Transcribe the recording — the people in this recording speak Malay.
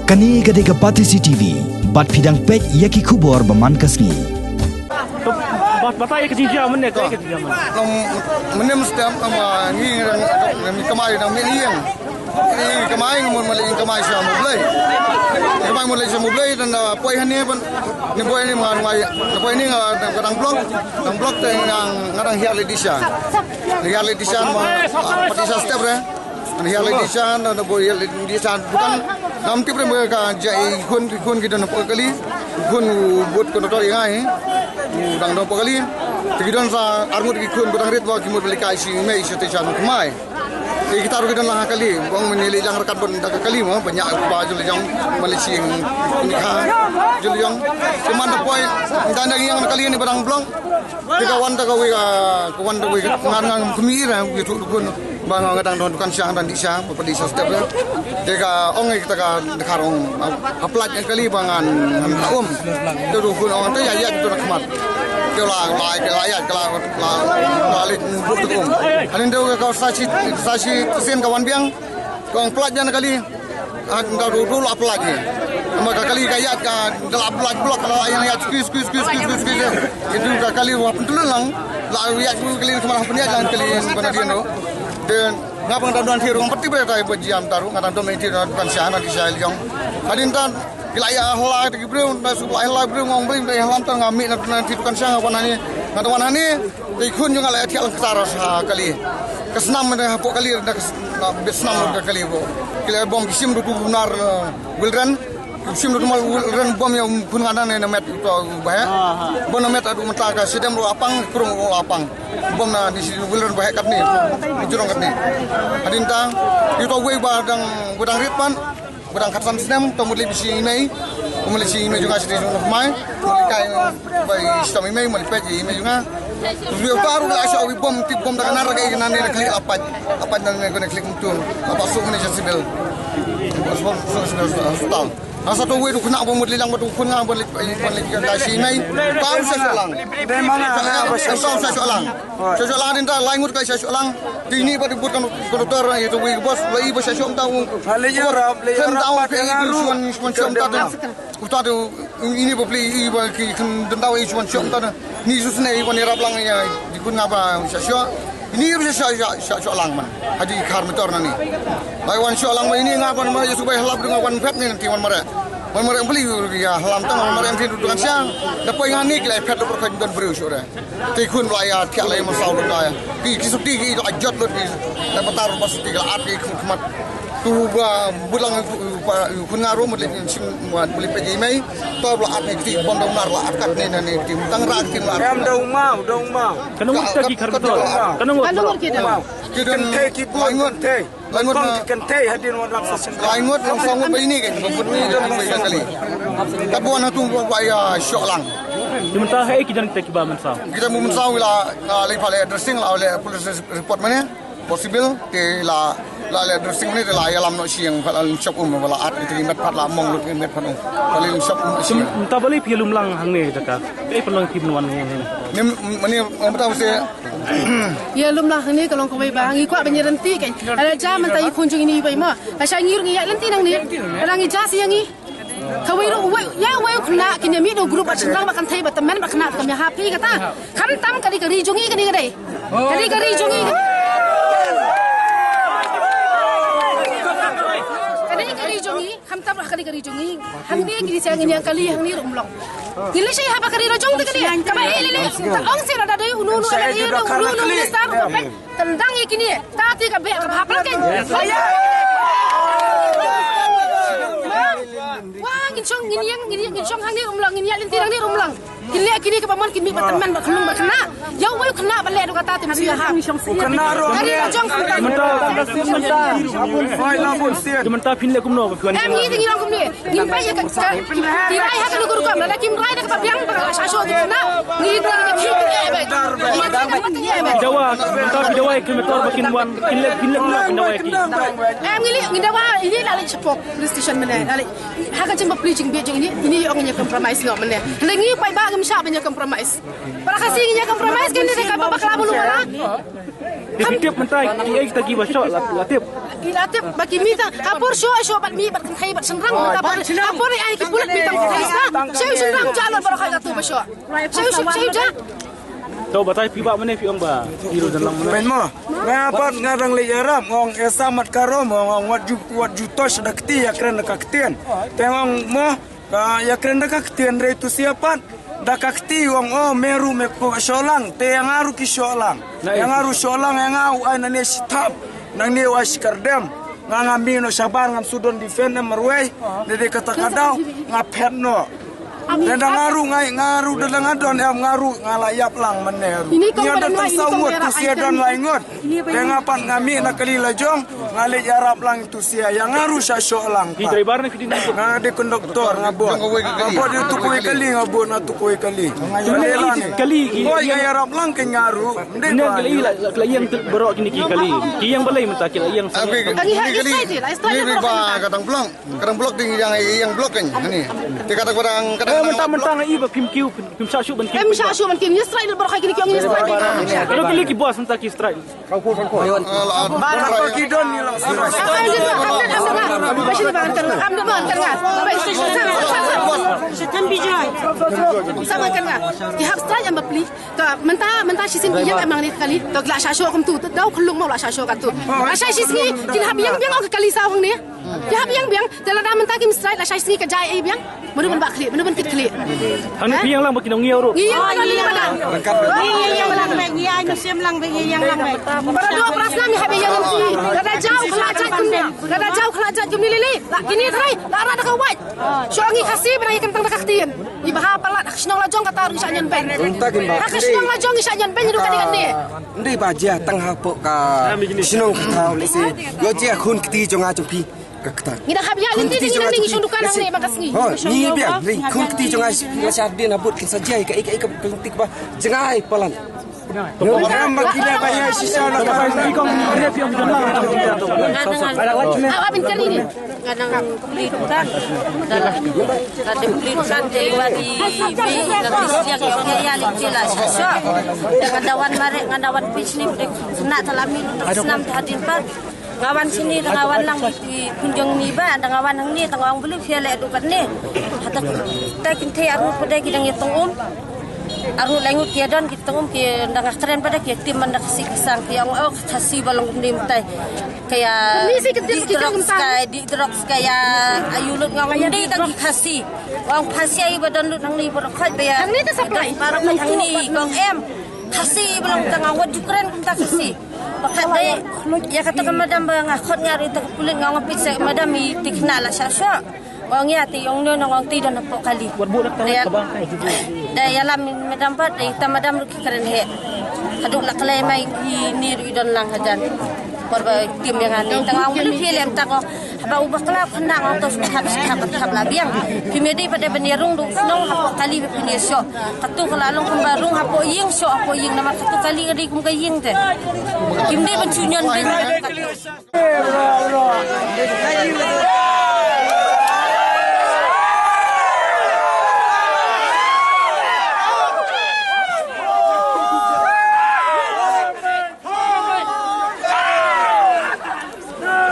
Kani gade ke Patisi TV, bat pidang pek yaki kubor beman kasni. Batai kerja mana kau? Mana mesti ama ni kemai nak meliang. Ini kemai mun meliang kemai siapa mulai. Kemai mulai siapa mulai dan poin ini pun ni poin ini mengai poin ini kadang blok yang kadang hial edition patisa step re. Hial edition dan hial edition bukan nam tip mereka jai kun kita nampak kali kun buat kotor yang ai. Udang dong kali, tiga sa armut ikut budang rit bawa kimur beli kaisi mei setiap kemai. Jadi kita harus lah kali, bang menilai jangan rekat pun dah kali mah banyak baju yang Malaysia nikah juli yang cuma ada poin dan yang kali ini barang blong. Jika wanda kawi ngan kemira gitu kun bang ngadang don dukan siang dan disha pepedi step lah. Jika orang kita karong aplat yang kali bangan itu kun orang tu ya itu nak kemat. Kelang layat lalik butuh Hanin tu kau saksi sen kawan biang kau pelajar kali dah dulu aplat ni. Maka kali kayat gelap blok kalau yang ayat squeeze itu kali wapun tulang lalu ya kali kemalah punya jangan kali pada dia no. Dan ngapang dan hirung peti berita buat jam taruh ngadang tu mesti kan siana di saya liang. Hadin tan wilayah Allah di Gibril dan suku Allah Gibril ngomong beri halam tan ngamik nanti bukan siang apa nani. Ngata wana ni ikun juga lah tiang ketaras kali. Kesenam hapuk kali dah kesenam kali bo. Kali bom kisim du benar wilran. Kisim du mal wilran bom yang pun ada ni namet tu bahaya. Bom namet adu mentaka sedem lu apang kurung apang. Bom na di sini wilran bahaya kat ni. Jurong kat ni. Hadin tang itu we badang ritpan. Budang katan senam tomuli bisi imei juga sedih mai kai bai sistem imei peji imei juga dia baru lah asal bom tip bom dah narak kai nan dia klik apa dan kena klik mutul apa sok Malaysia Civil hospital asa tu we kena bom lilang batu kena balik kasi imei baru sesolang saya soalan dinta langut kai soalan ini pada bukan doktor itu we bos we bos saya tahu tahu Ustaz ini beli bagi tentang isu macam tu ni susah ni pun irap lang ya digunakan apa syasyo ini bisa syasyo lang mana haji khar motor nani lawan syasyo lang ini ngapan mana supaya halap dengan wan pet ni nanti wan mereka beli ya halam tang mereka nanti dengan siang dapat yang ni kelai pet berkat dan beri syura tikun belaya tiap lagi masalah dah ki kisukti ki ajat lu dapat taruh pas tiga api kemat tu bulang kun ngaru beli peji mai to bla at ni bom dong nar la at ni nani tim tang rak tim lar Am dong mau kanu kita ki karbitol kanu kita ki langut kan hadir orang sesen langut langsung begini kan begini dan begini kali tapi wana tu buaya syok lang sementara hai kita kita ba mensau kita mau mensau la le addressing la oleh police report mana possible ke la addressing ni la alam no siang fala shop wala at itu met pat la mong lu met panu kali shop ta bali pilum lang hang ni daka pelang kim wan ni mani tahu saya ya lum lah ni kalau kau bang ikut banyak renti kan ada jam mentai kunjung ini ibu ma asal ngir ngi renti nang ni ada ngi jas yang ni kau ya kena kini mi do grup senang makan thai teman kena kami happy kata kan tam kali jungi kali jungi ham tab kali jungi hang ni gini saya ngini kali hang ni rumlong gili saya apa kali rajong tu kali kaba ile ong sira ada unu star tendang ikini tati ka be ka hapal kan wah ngini chong hang ni rumlong ngini lentirang ni rumlong gili kini ka paman kini teman ba khulung ba kena ya we kena bale do kata tu sia ha kena kali rajong sementara pinle kumno kan ni tingi lang kumni ngin pa ya tirai ha kan guru kam la kim rai da ka biang ba sasho tu na ni Jawa Jawa kilometer bakin wan pinle kumno Jawa ki ngili dawa ini la support police station mana la ha ka jemba preaching be ini orang nya compromise ngam mana lengi pai ba ngam sha banya compromise para kasi nya compromise kan ni ka ba bakla bulu wala Tiap mentai kita gi basok latip gila tip bagi mita apor show bat mi bat khai bat senrang apor ai ki pulat mi tang khai sa saya senrang jalan barakah tu basyo saya ja Tahu batai piba mana pi ong ba. Hiro dalam mana. Ben mo. Ngapat ngarang le Arab ngong esamat karom ngong wat jutos dakti ya kren kaktian. Tengong mo ya kren kaktian re tu siapat. Dakakti wong meru me ko sholang te yang aru ki sholang. Yang aru sholang yang au ai nane stap nang ne was kardem. Ngambi no sabar ngam sudon defend merway dede kata kadau ngapet no. Dan ngaru dan ngadon ngaru ngalayap lang meneru. Nya datang sawut tu sia dan laingot. Pengapan ngami nak kali lajong ngali Arab lang tu sia yang ngaru sa lang. Di driver ni fidin ko. Ngade konduktor ngabot. Ngabot itu tukui kali ngabot na tukui kali. Kali oh ya Arab lang ke ngaru. Ini kali yang berok kini kali. Ki yang balai minta kali yang. Ini ba kadang blok ding yang blok kan ini. Kata kadang mentang-mentang iba pim syasyu ban kim. Pim syasyu ban kim Israel barakah kini kami Israel. Kalau kali ki bos minta ki Israel. Barang kidon ni lang. Sama kan ngah. Ki hak Israel yang beli. Mentah sisin yang emang ni kali. Tok la syasyu kum tu. Dau kelung mau la syasyu kan tu. Asy sisni kin hab yang biang ok kali sawang ni. Ya hab yang biang dalam mentah ki Israel asy sisni ka jai ai biang. Menurut bak kli, menurut kit kli. Hang piang lang bakin ngiaw ro. Ngiaw lang. Ngiaw lang mek ngiaw musim lang ngiaw lang mek. Para dua perasna mi habe yang nanti. Kada jauh kelajat kumnya. Kada jauh kelajat kumni lili. Lah kini trai, lah ada kawat. Syongi kasih berai kentang dakaktin. Ibaha palat aksnong lajong kata ru isyanyan ben. Aksnong lajong isyanyan ben hidup kadang ni. Ndai baja tang hapok ka sinong kau lesi. Yo dia kun kiti jonga jompi. Ngida habya linti ni ngi sundukan ang ni bagasngi. Oh, ni biang ring kun kiti jonga ngasar dia nabut saja ika kelentik ba jengai pelan. Orang makila banyak sisa nak Di kong dia piang dan lang. Awak pintar ini. Kadang pelituran kadang pelituran dewa di siang ya licila sasa dengan dawan marek ngadawan pitch ni nak talami senam hadin par ngawan sini ngawan lang di kunjung ni ba ada ngawan hang ni tangawang beli fiale dukan ni hata ta kinte aru pada kidang itong aru lengut kiadon kitong ki ndang keren pada ki tim mandak sikisang ki ang khasi balong nimtai kaya di drops kaya ayulut ngawang di tagi khasi wang khasi ay badon lut nang ni borokhat baya Hang ni ta supply. para hang ni gong em khasi balong tangawat jukren kunta khasi Pakat day, ya kata ke madam bang akot ngari tak kulit ngawang pizza madam i tikna la syasya. Wang ya ti yung no ngawang ti dan napok kali. Day alam madam pat day ta madam ki keren he. Kaduk la kalay mai ni idon lang hajan. Korba tim yang ani tangawang beli film tako haba ubah kelap kena ngawang tos hab labiang. Kimedi pada benirung du nong hapok kali pinisyo. Katu kalalong kumbarung hapo ying so hapo ying nama katu kali ngadi kum kaying te. Kimdi pencunyon ben.